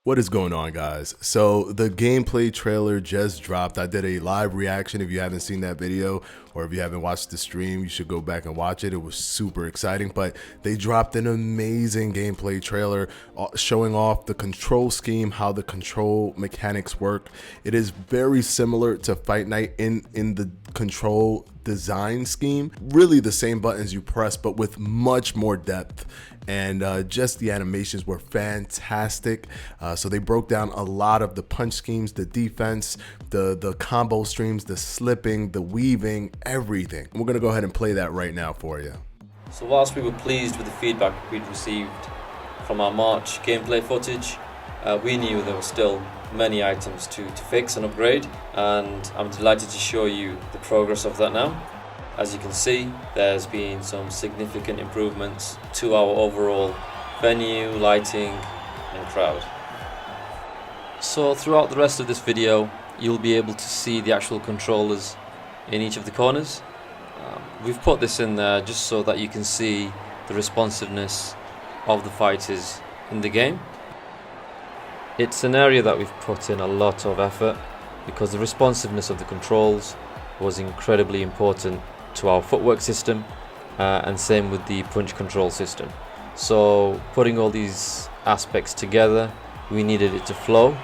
What is going on, guys? So the gameplay trailer just dropped. I did a live reaction. If you haven't seen that video or if you haven't watched the stream, you should go back and watch it. It was super exciting, but they dropped an amazing gameplay trailer showing off the control scheme, how the control mechanics work. It is very similar to Fight Night in the control design scheme. Really the same buttons you press, but with much more depth. And just the animations were fantastic. So they broke down a lot of the punch schemes, the defense, the combo streams, the slipping, the weaving, everything. We're gonna go ahead and play that right now for you. So whilst we were pleased with the feedback we'd received from our March gameplay footage, we knew there were still many items to fix and upgrade, and I'm delighted to show you the progress of that now. As you can see, there's been some significant improvements to our overall venue, lighting and crowd. So throughout the rest of this video, you'll be able to see the actual controllers in each of the corners. We've put this in there just so that you can see the responsiveness of the fighters in the game. It's an area that we've put in a lot of effort because the responsiveness of the controls was incredibly important to our footwork system, and same with the punch control system. So putting all these aspects together, we needed it to flow.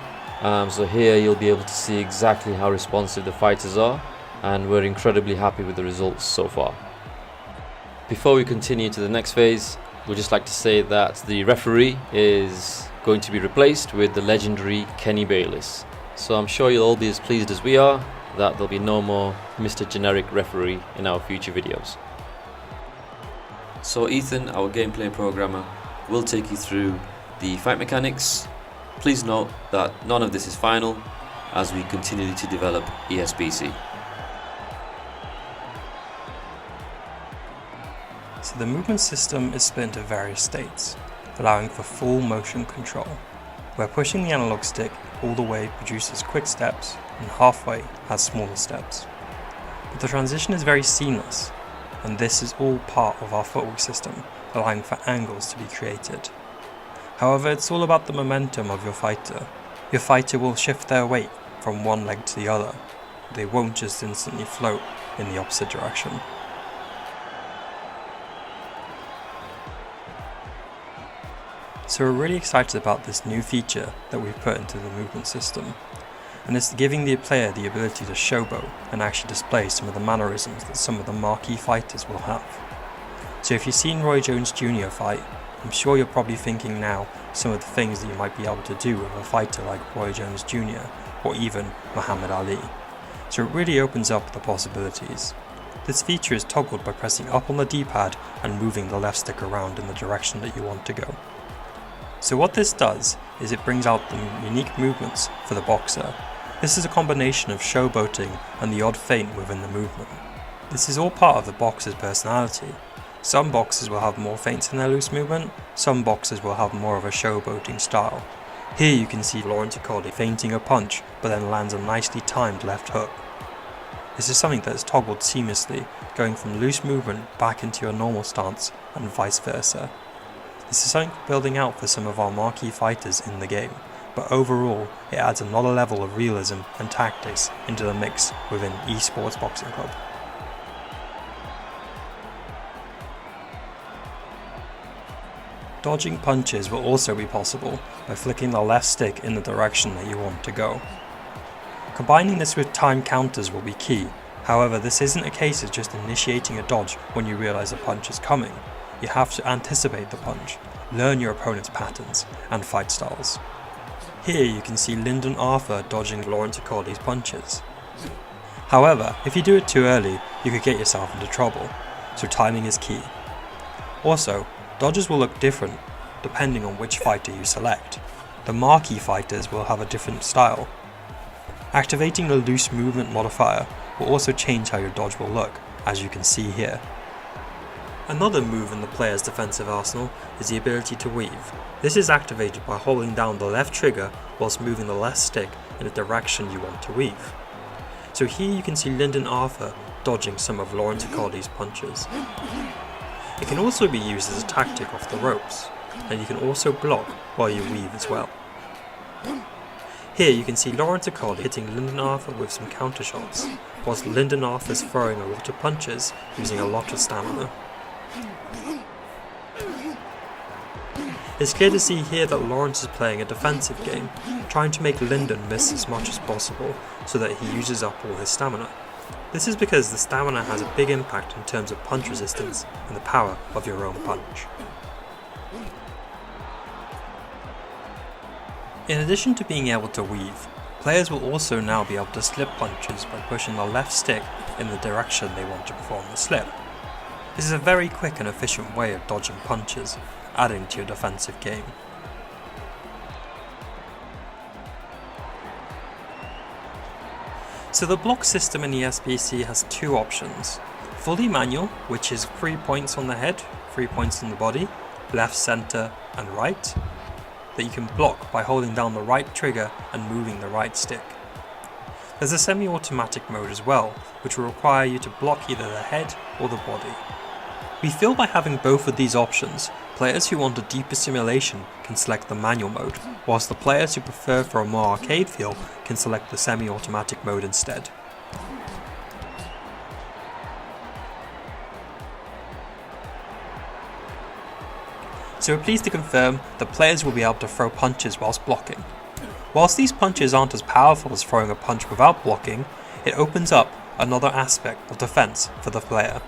So here you'll be able to see exactly how responsive the fighters are, and we're incredibly happy with the results so far. Before we continue to the next phase, we'd just like to say that the referee is going to be replaced with the legendary Kenny Bayliss. So I'm sure you'll all be as pleased as we are that there'll be no more Mr. Generic Referee in our future videos. So Ethan, our gameplay programmer, will take you through the fight mechanics. Please note that none of this is final as we continue to develop ESBC. So the movement system is split into various states, allowing for full motion control, where pushing the analog stick all the way produces quick steps and halfway has smaller steps. But the transition is very seamless, and this is all part of our footwork system, allowing for angles to be created. However, it's all about the momentum of your fighter. Your fighter will shift their weight from one leg to the other. They won't just instantly float in the opposite direction. So we're really excited about this new feature that we've put into the movement system, and it's giving the player the ability to showboat and actually display some of the mannerisms that some of the marquee fighters will have. So if you've seen Roy Jones Jr. fight, I'm sure you're probably thinking now some of the things that you might be able to do with a fighter like Roy Jones Jr. or even Muhammad Ali. So it really opens up the possibilities. This feature is toggled by pressing up on the D-pad and moving the left stick around in the direction that you want to go. So what this does is it brings out the unique movements for the boxer. This is a combination of showboating and the odd feint within the movement. This is all part of the boxer's personality. Some boxers will have more feints in their loose movement, some boxers will have more of a showboating style. Here you can see Laurent Ticoli feinting a punch but then lands a nicely timed left hook. This is something that is toggled seamlessly, going from loose movement back into your normal stance and vice versa. This is something we're building out for some of our marquee fighters in the game, but overall it adds another level of realism and tactics into the mix within Esports Boxing Club. Dodging punches will also be possible by flicking the left stick in the direction that you want to go. Combining this with time counters will be key. However, this isn't a case of just initiating a dodge when you realise a punch is coming. You have to anticipate the punch, learn your opponent's patterns and fight styles. Here you can see Lyndon Arthur dodging Laurent Ticoli's punches. However, if you do it too early, you could get yourself into trouble, so timing is key. Also, dodges will look different depending on which fighter you select. The marquee fighters will have a different style. Activating the loose movement modifier will also change how your dodge will look, as you can see here. Another move in the player's defensive arsenal is the ability to weave. This is activated by holding down the left trigger whilst moving the left stick in the direction you want to weave. So here you can see Lyndon Arthur dodging some of Laurent Ticoli's punches. It can also be used as a tactic off the ropes, and you can also block while you weave as well. Here you can see Lawrence Acoli hitting Lyndon Arthur with some counter shots, whilst Lyndon Arthur is throwing a lot of punches using a lot of stamina. It's clear to see here that Lawrence is playing a defensive game, trying to make Lyndon miss as much as possible so that he uses up all his stamina. This is because the stamina has a big impact in terms of punch resistance and the power of your own punch. In addition to being able to weave, players will also now be able to slip punches by pushing the left stick in the direction they want to perform the slip. This is a very quick and efficient way of dodging punches, adding to your defensive game. So the block system in ESBC has two options. Fully manual, which is 3 points on the head, 3 points on the body, left, center and right, that you can block by holding down the right trigger and moving the right stick. There's a semi-automatic mode as well, which will require you to block either the head or the body. We feel by having both of these options, players who want a deeper simulation can select the manual mode, whilst the players who prefer for a more arcade feel can select the semi-automatic mode instead. So we're pleased to confirm that players will be able to throw punches whilst blocking. Whilst these punches aren't as powerful as throwing a punch without blocking, it opens up another aspect of defense for the player.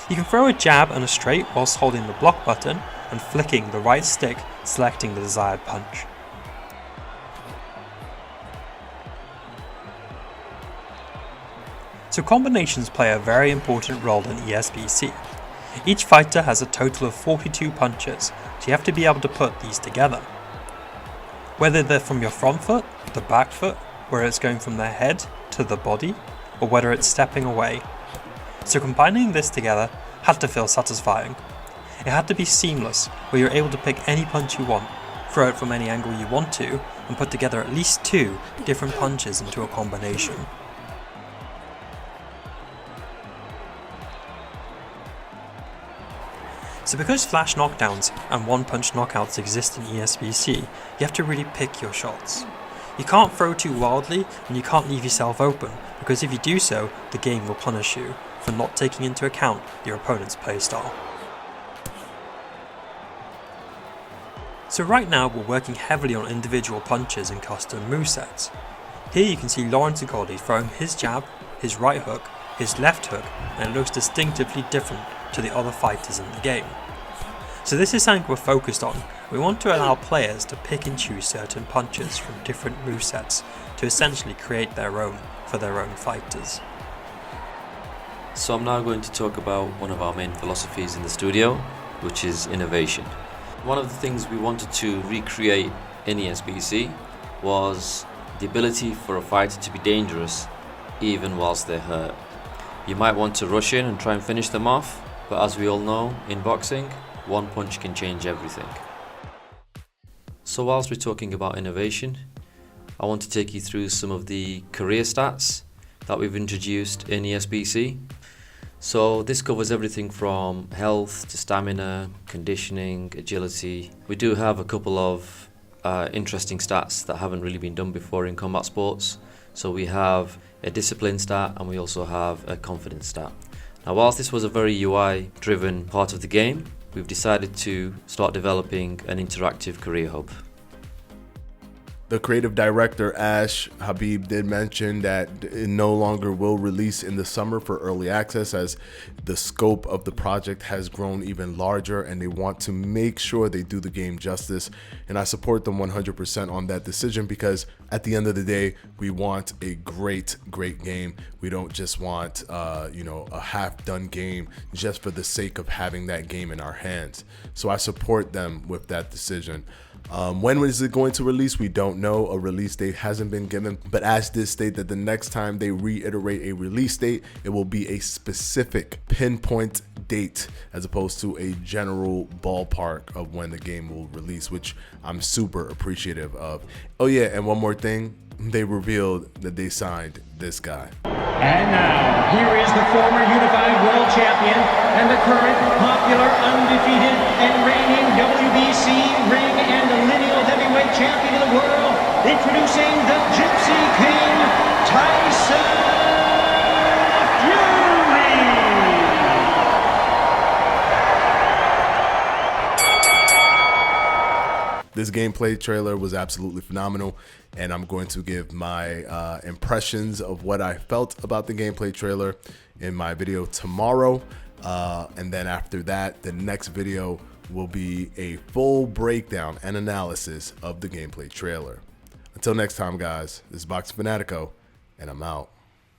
You can throw a jab and a straight whilst holding the block button and flicking the right stick, selecting the desired punch. So combinations play a very important role in ESBC. Each fighter has a total of 42 punches, so you have to be able to put these together. Whether they're from your front foot, the back foot, where it's going from their head to the body, or whether it's stepping away. So combining this together had to feel satisfying. It had to be seamless, where you're able to pick any punch you want, throw it from any angle you want to, and put together at least 2 different punches into a combination. So because flash knockdowns and one-punch knockouts exist in ESBC, you have to really pick your shots. You can't throw too wildly and you can't leave yourself open, because if you do so, the game will punish you for not taking into account your opponent's playstyle. So right now we're working heavily on individual punches and custom movesets. Here you can see Lawrence Acoli throwing his jab, his right hook, his left hook, and it looks distinctively different to the other fighters in the game. So this is something we're focused on. We want to allow players to pick and choose certain punches from different movesets to essentially create their own for their own fighters. So I'm now going to talk about one of our main philosophies in the studio, which is innovation. One of the things we wanted to recreate in ESBC was the ability for a fighter to be dangerous even whilst they're hurt. You might want to rush in and try and finish them off, but as we all know, in boxing, one punch can change everything. So whilst we're talking about innovation, I want to take you through some of the career stats that we've introduced in ESBC. So this covers everything from health to stamina, conditioning, agility. We do have a couple of interesting stats that haven't really been done before in combat sports. So we have a discipline stat and we also have a confidence stat. Now whilst this was a very UI driven part of the game, we've decided to start developing an interactive career hub. The creative director, Ash Habib, did mention that it no longer will release in the summer for early access, as the scope of the project has grown even larger and they want to make sure they do the game justice. And I support them 100% on that decision, because at the end of the day, we want a great game. We don't just want a half-done game just for the sake of having that game in our hands. So I support them with that decision. When is it going to release? We don't know. A release date hasn't been given, but Ash did state that the next time they reiterate a release date, it will be a specific pinpoint date as opposed to a general ballpark of when the game will release, which I'm super appreciative of. Oh yeah, and one more thing, they revealed that they signed this guy. And now, here is the former unified world champion and the current popular, undefeated, and reigning WBC ring and lineal heavyweight Heavyweight Champion of the world, introducing the Gypsy King, Tyson Fury! This gameplay trailer was absolutely phenomenal, and I'm going to give my impressions of what I felt about the gameplay trailer in my video tomorrow. And then after that, the next video will be a full breakdown and analysis of the gameplay trailer. Until next time, guys, this is Boxing Fanatico, and I'm out.